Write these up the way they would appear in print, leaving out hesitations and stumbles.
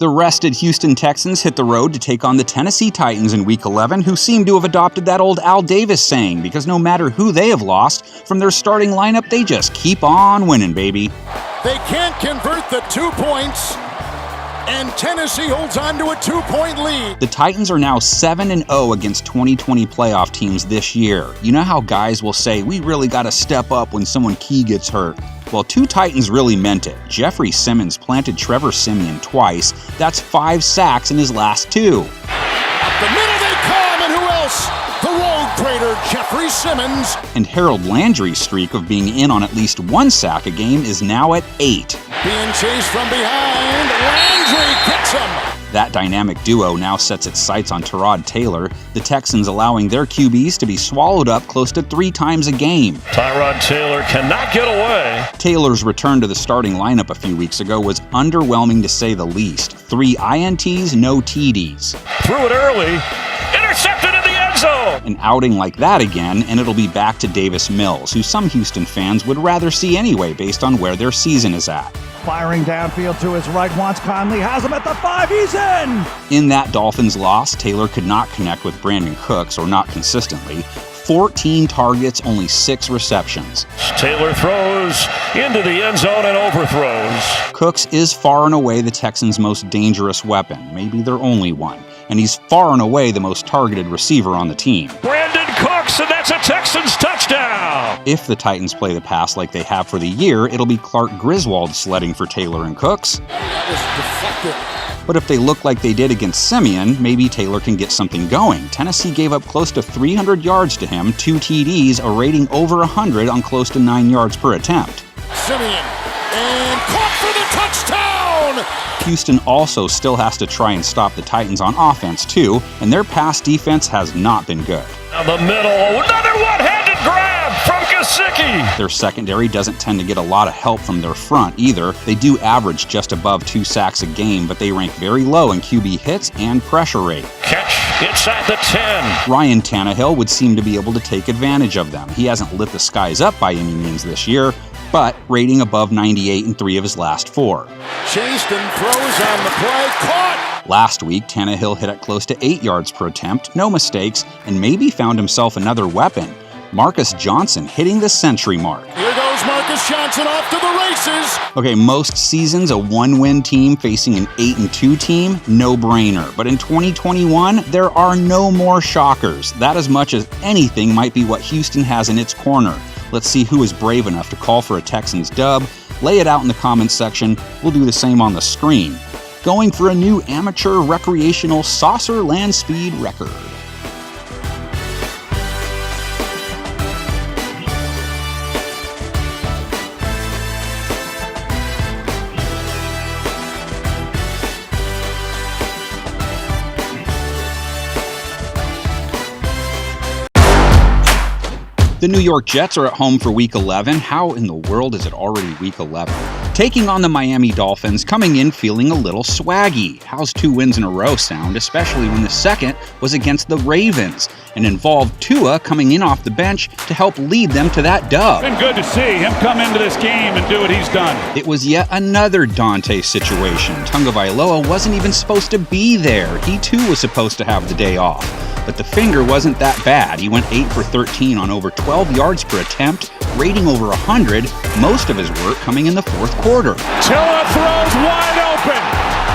The rested Houston Texans hit the road to take on the Tennessee Titans in Week 11, who seem to have adopted that old Al Davis saying, because no matter who they have lost, from their starting lineup, they just keep on winning, baby. They can't convert the 2 points, and Tennessee holds on to a 2-point lead. The Titans are now 7-0 against 2020 playoff teams this year. You know how guys will say, we really got to step up when someone key gets hurt? Well, 2 Titans really meant it. Jeffrey Simmons planted Trevor Siemian twice. That's 5 sacks in his last 2. Up the middle they come, and who else? The road grader, Jeffrey Simmons. And Harold Landry's streak of being in on at least 1 sack a game is now at 8. Being chased from behind, Landry gets him. That dynamic duo now sets its sights on Tyrod Taylor, the Texans allowing their QBs to be swallowed up close to 3 times a game. Tyrod Taylor cannot get away. Taylor's return to the starting lineup a few weeks ago was underwhelming to say the least. 3 INTs, no TDs. Threw it early, intercepted in the end zone. An outing like that again, and it'll be back to Davis Mills, who some Houston fans would rather see anyway based on where their season is at. Firing downfield to his right, wants Conley, has him at the 5, he's in! In that Dolphins loss, Taylor could not connect with Brandon Cooks, or not consistently. 14 targets, only 6 receptions. Taylor throws into the end zone and overthrows. Cooks is far and away the Texans' most dangerous weapon, maybe their only one. And he's far and away the most targeted receiver on the team. Brandon Cooks, and that's a Texans touchdown! If the Titans play the pass like they have for the year, it'll be Clark Griswold sledding for Taylor and Cooks. That was deflected. But if they look like they did against Siemian, maybe Taylor can get something going. Tennessee gave up close to 300 yards to him, 2 TDs, a rating over 100 on close to 9 yards per attempt. Siemian, and caught for the touchdown! Houston also still has to try and stop the Titans on offense too, and their pass defense has not been good. Down the middle, another one-handed grab from Gesicki. Their secondary doesn't tend to get a lot of help from their front either. They do average just above 2 sacks a game, but they rank very low in QB hits and pressure rate. Catch inside the 10. Ryan Tannehill would seem to be able to take advantage of them. He hasn't lit the skies up by any means this year, but rating above 98 in 3 of his last 4. Chased and throws on the play, caught! Last week, Tannehill hit at close to 8 yards per attempt, no mistakes, and maybe found himself another weapon. Marcus Johnson hitting the century mark. Here goes Marcus Johnson off to the races! Okay, most seasons, a 1-win team facing an 8-2 team, no-brainer. But in 2021, there are no more shockers. That as much as anything might be what Houston has in its corner. Let's see who is brave enough to call for a Texans dub. Lay it out in the comments section. We'll do the same on the screen. Going for a new amateur recreational saucer land speed record. The New York Jets are at home for Week 11. How in the world is it already Week 11? Taking on the Miami Dolphins, coming in feeling a little swaggy. How's 2 wins in a row sound, especially when the second was against the Ravens and involved Tua coming in off the bench to help lead them to that dub. Been good to see him come into this game and do what he's done. It was yet another Dante situation. Tagovailoa wasn't even supposed to be there. He too was supposed to have the day off. But the finger wasn't that bad. He went 8 for 13 on over 12 yards per attempt, rating over 100, most of his work coming in the 4th quarter. Tua throws wide open.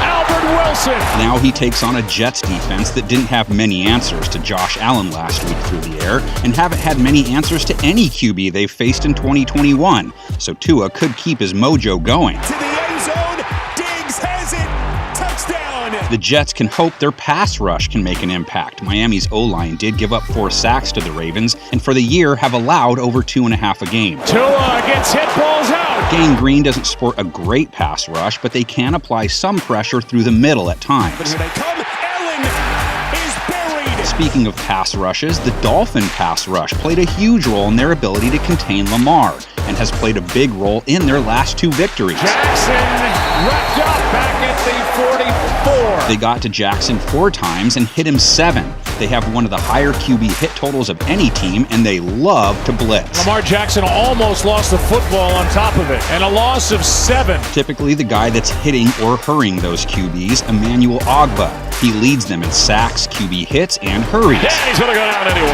Albert Wilson. Now he takes on a Jets defense that didn't have many answers to Josh Allen last week through the air and haven't had many answers to any QB they've faced in 2021. So Tua could keep his mojo going. To the end zone, Diggs has it. Touchdown. The Jets can hope their pass rush can make an impact. Miami's O-line did give up 4 sacks to the Ravens, and for the year have allowed over 2.5 a game. Tua gets hit, balls out. Gang Green doesn't sport a great pass rush, but they can apply some pressure through the middle at times. But here they come. Allen is buried. Speaking of pass rushes, the Dolphin pass rush played a huge role in their ability to contain Lamar and has played a big role in their last 2 victories. Jackson wrapped up back at the 44. They got to Jackson 4 times and hit him 7. They have one of the higher QB hit totals of any team, and they love to blitz. Lamar Jackson almost lost the football on top of it, and a loss of 7. Typically, the guy that's hitting or hurrying those QBs, Emmanuel Ogbah. He leads them in sacks, QB hits, and hurries. Yeah, he's going to go down anyway.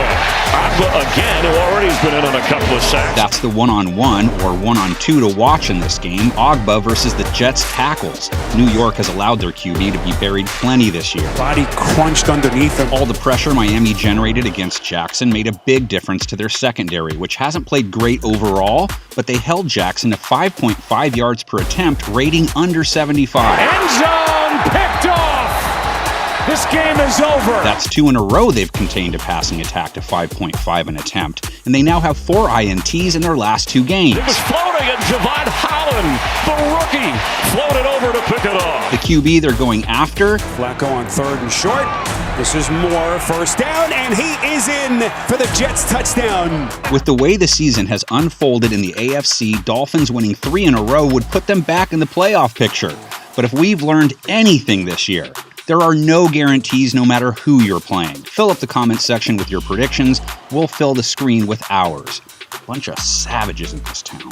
Ogbah again, who already has been in on a couple of sacks. That's the 1-on-1 or 1-on-2 to watch in this game, Ogbah versus the Jets tackles. New York has allowed their QB to be buried plenty this year. Body crunched underneath him. All the pressure Miami generated against Jackson made a big difference to their secondary, which hasn't played great overall, but they held Jackson to 5.5 yards per attempt, rating under 75. End zone picked off. This game is over. That's 2 in a row they've contained a passing attack to 5.5 an attempt, and they now have 4 INTs in their last 2 games. It was floating, and Javon Holland, the rookie, floated over to pick it off. The QB they're going after, Flacco on 3rd and short. This is Moore, 1st down, and he is in for the Jets touchdown. with the way the season has unfolded in the AFC, Dolphins winning 3 in a row would put them back in the playoff picture. But if we've learned anything this year, there are no guarantees no matter who you're playing. Fill up the comments section with your predictions. We'll fill the screen with ours. Bunch of savages in this town.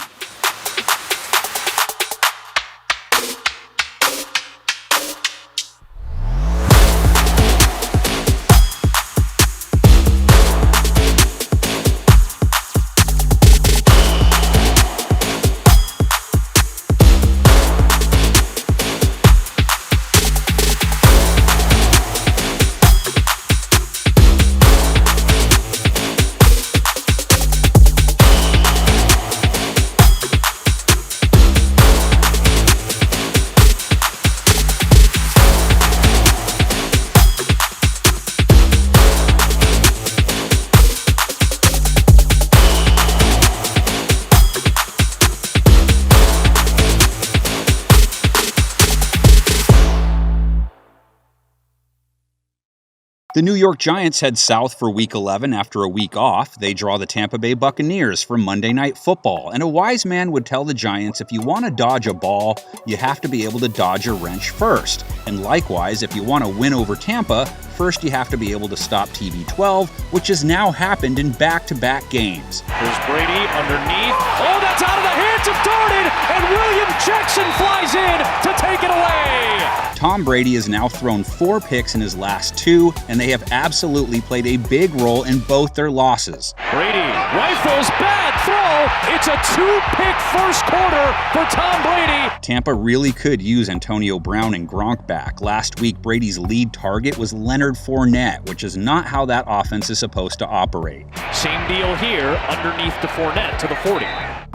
The New York Giants head south for Week 11 after a week off. They draw the Tampa Bay Buccaneers for Monday Night Football. And a wise man would tell the Giants, if you want to dodge a ball, you have to be able to dodge a wrench first. And likewise, if you want to win over Tampa, first you have to be able to stop TB12, which has now happened in back-to-back games. Here's Brady underneath. Oh, that's out of the hands of Darden, and William Jackson flies in to take it away. Tom Brady has now thrown 4 picks in his last 2, and they have absolutely played a big role in both their losses. Brady rifles, bad throw. It's a 2-pick first quarter for Tom Brady. Tampa really could use Antonio Brown and Gronk back. Last week, Brady's lead target was Leonard Fournette, which is not how that offense is supposed to operate. Same deal here, underneath to Fournette to the 40.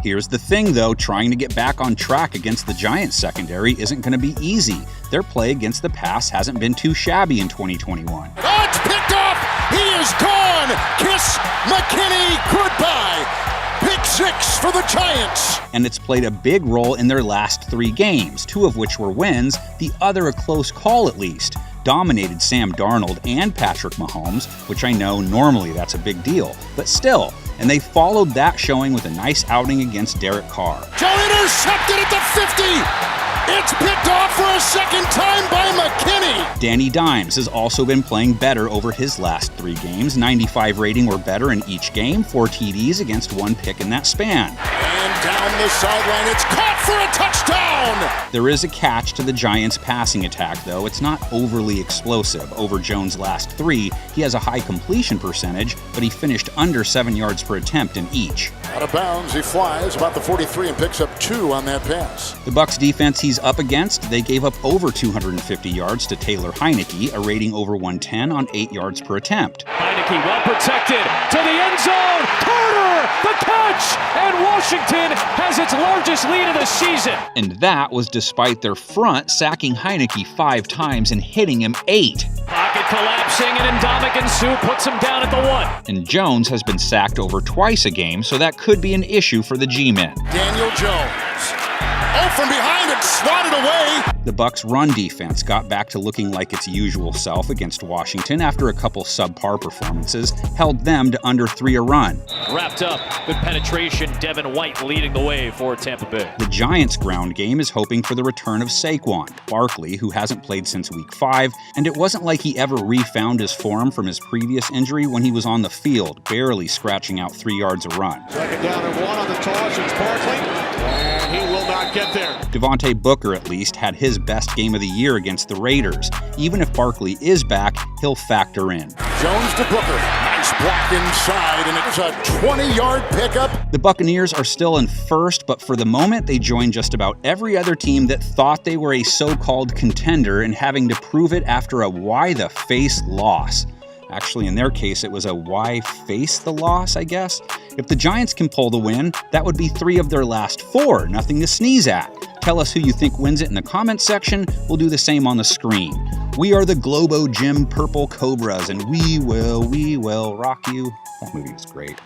Here's the thing, though, trying to get back on track against the Giants secondary isn't going to be easy. Their play against the pass hasn't been too shabby in 2021. Oh, it's picked off. He is gone. Kiss McKinney goodbye. Pick 6 for the Giants. And it's played a big role in their last 3 games, 2 of which were wins, the other a close call at least. Dominated Sam Darnold and Patrick Mahomes, which I know normally that's a big deal, but still. And they followed that showing with a nice outing against Derek Carr. Joe intercepted at the 50. It's picked off for a second time by McKinney. Danny Dimes has also been playing better over his last 3 games, 95 rating or better in each game, 4 TDs against 1 pick in that span. And down the sideline, it's caught for a touchdown. There is a catch to the Giants' passing attack, though. It's not overly explosive. Over Jones' last 3, he has a high completion percentage, but he finished under 7 yards per attempt in each. Out of bounds, he flies about the 43 and picks up 2 on that pass. The Bucs defense he's up against, they gave up over 250 yards to Taylor Heineke, a rating over 110 on 8 yards per attempt. Heineke well protected to the end zone. Carter, the catch, and Washington has its largest lead of the season. And that was despite their front sacking Heineke 5 times and hitting him 8. Pocket collapsing, and Ndamukong Suh puts him down at the 1. And Jones has been sacked over twice a game, so that could be an issue for the G-men. Daniel Jones Oh, from behind it, swatted away. The Bucs' run defense got back to looking like its usual self against Washington after a couple subpar performances held them to under 3 a run. Wrapped up. Good penetration. Devin White leading the way for Tampa Bay. The Giants' ground game is hoping for the return of Saquon Barkley, who hasn't played since Week 5, and it wasn't like he ever refound his form from his previous injury when he was on the field, barely scratching out 3 yards a run. Second down and 1 on the toss. It's Barkley, and he will not get there. Devontae Booker, at least, had his best game of the year against the Raiders. Even if Barkley is back, he'll factor in. Jones to Booker. Nice block inside, and it's a 20-yard pickup. The Buccaneers are still in first, but for the moment, they join just about every other team that thought they were a so-called contender in having to prove it after a why-the-face loss. Actually, in their case, it was a why face the loss, I guess. If the Giants can pull the win, that would be 3 of their last 4, nothing to sneeze at. Tell us who you think wins it in the comments section. We'll do the same on the screen. We are the Globo Gym Purple Cobras, and we will rock you. That movie was great.